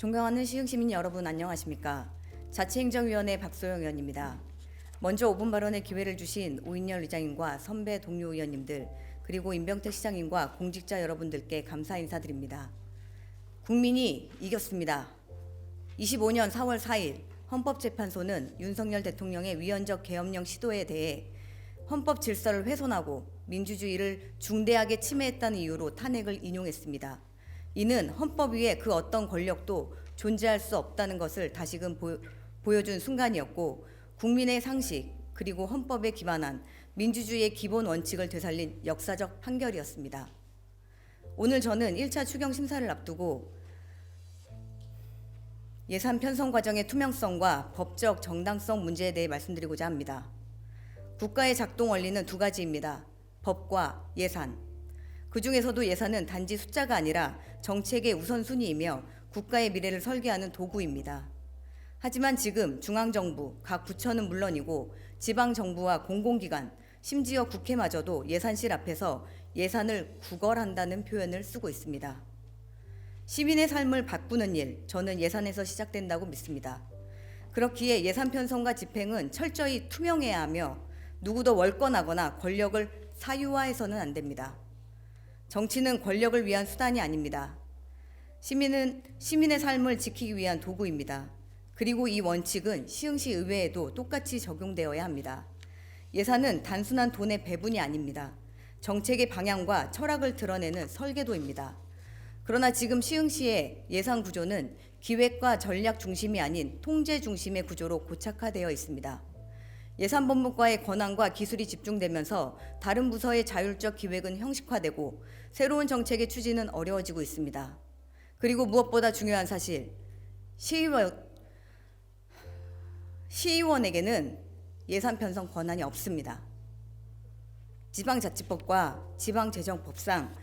존경하는 시흥시민 여러분 안녕하십니까. 자치행정위원회 박소영 의원입니다. 먼저 5분 발언의 기회를 주신 오인열 의장님과 선배 동료 의원님들 그리고 임병택 시장님과 공직자 여러분들께 감사 인사드립니다. 국민이 이겼습니다. 25년 4월 4일 헌법재판소는 윤석열 대통령의 위헌적 계엄령 시도에 대해 헌법 질서를 훼손하고 민주주의를 중대하게 침해했다는 이유로 탄핵을 인용했습니다. 이는 헌법 위에 그 어떤 권력도 존재할 수 없다는 것을 다시금 보여준 순간이었고, 국민의 상식 그리고 헌법에 기반한 민주주의의 기본 원칙을 되살린 역사적 판결이었습니다. 오늘 저는 1차 추경 심사를 앞두고 예산 편성 과정의 투명성과 법적 정당성 문제에 대해 말씀드리고자 합니다. 국가의 작동 원리는 두 가지입니다. 법과 예산. 그 중에서도 예산은 단지 숫자가 아니라 정책의 우선순위이며 국가의 미래를 설계하는 도구입니다. 하지만 지금 중앙정부, 각 부처는 물론이고 지방정부와 공공기관, 심지어 국회마저도 예산실 앞에서 예산을 구걸한다는 표현을 쓰고 있습니다. 시민의 삶을 바꾸는 일, 저는 예산에서 시작된다고 믿습니다. 그렇기에 예산 편성과 집행은 철저히 투명해야 하며 누구도 월권하거나 권력을 사유화해서는 안 됩니다. 정치는 권력을 위한 수단이 아닙니다. 시민은 시민의 삶을 지키기 위한 도구입니다. 그리고 이 원칙은 시흥시 의회에도 똑같이 적용되어야 합니다. 예산은 단순한 돈의 배분이 아닙니다. 정책의 방향과 철학을 드러내는 설계도입니다. 그러나 지금 시흥시의 예산 구조는 기획과 전략 중심이 아닌 통제 중심의 구조로 고착화되어 있습니다. 예산본부과의 권한과 기술이 집중되면서 다른 부서의 자율적 기획은 형식화되고 새로운 정책의 추진은 어려워지고 있습니다. 그리고 무엇보다 중요한 사실, 시의원에게는 예산 편성 권한이 없습니다. 지방자치법과 지방재정법상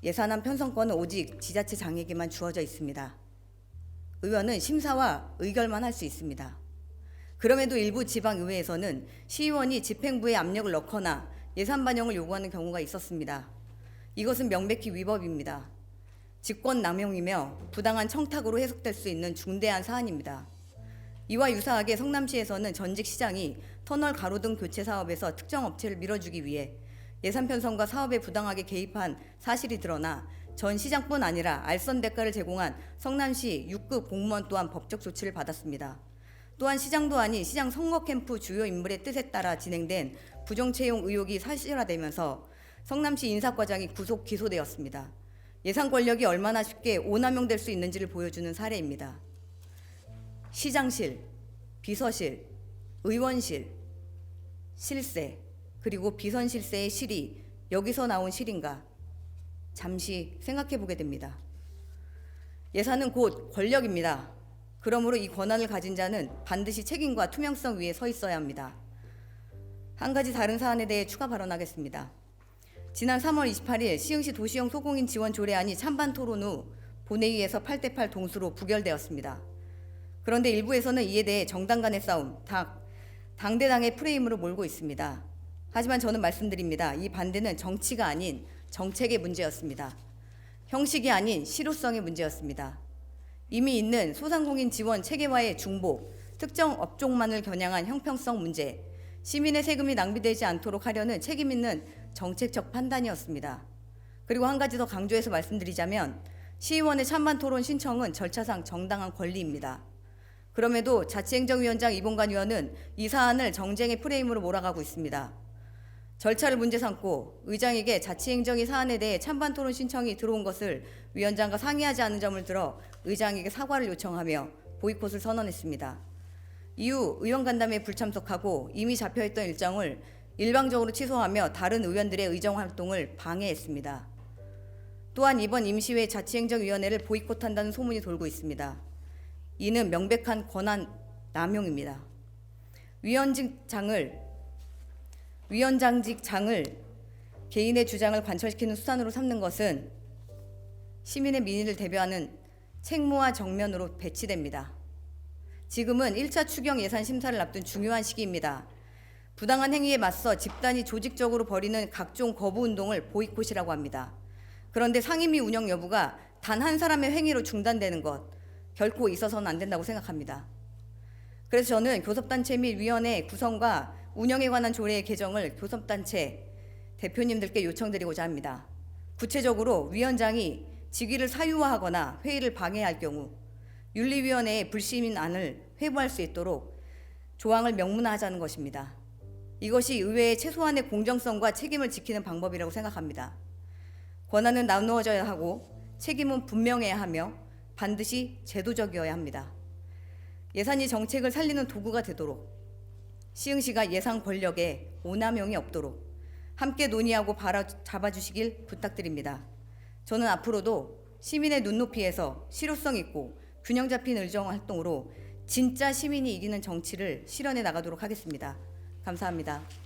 예산안 편성권은 오직 지자체장에게만 주어져 있습니다. 의원은 심사와 의결만 할 수 있습니다. 그럼에도 일부 지방의회에서는 시의원이 집행부에 압력을 넣거나 예산 반영을 요구하는 경우가 있었습니다. 이것은 명백히 위법입니다. 직권남용이며 부당한 청탁으로 해석될 수 있는 중대한 사안입니다. 이와 유사하게 성남시에서는 전직 시장이 터널 가로등 교체 사업에서 특정 업체를 밀어주기 위해 예산 편성과 사업에 부당하게 개입한 사실이 드러나 전 시장뿐 아니라 알선 대가를 제공한 성남시 6급 공무원 또한 법적 조치를 받았습니다. 또한 시장도 아닌 시장 선거 캠프 주요 인물의 뜻에 따라 진행된 부정채용 의혹이 사실화되면서 성남시 인사과장이 구속 기소되었습니다. 예산 권력이 얼마나 쉽게 오남용될 수 있는지를 보여주는 사례입니다. 시장실, 비서실, 의원실, 실세, 그리고 비선실세의 실이 여기서 나온 실인가? 잠시 생각해 보게 됩니다. 예산은 곧 권력입니다. 그러므로 이 권한을 가진 자는 반드시 책임과 투명성 위에 서 있어야 합니다. 한 가지 다른 사안에 대해 추가 발언하겠습니다. 지난 3월 28일 시흥시 도시형 소공인 지원 조례안이 찬반 토론 후 본회의에서 8대8 동수로 부결되었습니다. 그런데 일부에서는 이에 대해 정당 간의 싸움, 당대당의 프레임으로 몰고 있습니다. 하지만 저는 말씀드립니다. 이 반대는 정치가 아닌 정책의 문제였습니다. 형식이 아닌 실효성의 문제였습니다. 이미 있는 소상공인 지원 체계화의 중복, 특정 업종만을 겨냥한 형평성 문제, 시민의 세금이 낭비되지 않도록 하려는 책임 있는 정책적 판단이었습니다. 그리고 한 가지 더 강조해서 말씀드리자면 시의원의 찬반 토론 신청은 절차상 정당한 권리입니다. 그럼에도 자치행정위원장 이봉관 의원은 이 사안을 정쟁의 프레임으로 몰아가고 있습니다. 절차를 문제 삼고 의장에게 자치행정위 사안에 대해 찬반 토론 신청이 들어온 것을 위원장과 상의하지 않은 점을 들어 의장에게 사과를 요청하며 보이콧을 선언했습니다. 이후 의원 간담회에 불참석하고 이미 잡혀있던 일정을 일방적으로 취소하며 다른 의원들의 의정 활동을 방해했습니다. 또한 이번 임시회 자치행정위원회를 보이콧한다는 소문이 돌고 있습니다. 이는 명백한 권한 남용입니다. 위원장직장을 개인의 주장을 관철시키는 수단으로 삼는 것은 시민의 민의를 대변하는 책무와 정면으로 배치됩니다. 지금은 1차 추경 예산 심사를 앞둔 중요한 시기입니다. 부당한 행위에 맞서 집단이 조직적으로 벌이는 각종 거부 운동을 보이콧이라고 합니다. 그런데 상임위 운영 여부가 단 한 사람의 행위로 중단되는 것, 결코 있어서는 안 된다고 생각합니다. 그래서 저는 교섭단체 및 위원회 구성과 운영에 관한 조례의 개정을 교섭단체 대표님들께 요청드리고자 합니다. 구체적으로 위원장이 직위를 사유화하거나 회의를 방해할 경우 윤리위원회의 불시민안을 회부할 수 있도록 조항을 명문화하자는 것입니다. 이것이 의회의 최소한의 공정성과 책임을 지키는 방법이라고 생각합니다. 권한은 나누어져야 하고 책임은 분명해야 하며 반드시 제도적이어야 합니다. 예산이 정책을 살리는 도구가 되도록 시흥시가 예산 권력에 오남용이 없도록 함께 논의하고 잡아주시길 부탁드립니다. 저는 앞으로도 시민의 눈높이에서 실효성 있고 균형 잡힌 의정 활동으로 진짜 시민이 이기는 정치를 실현해 나가도록 하겠습니다. 감사합니다.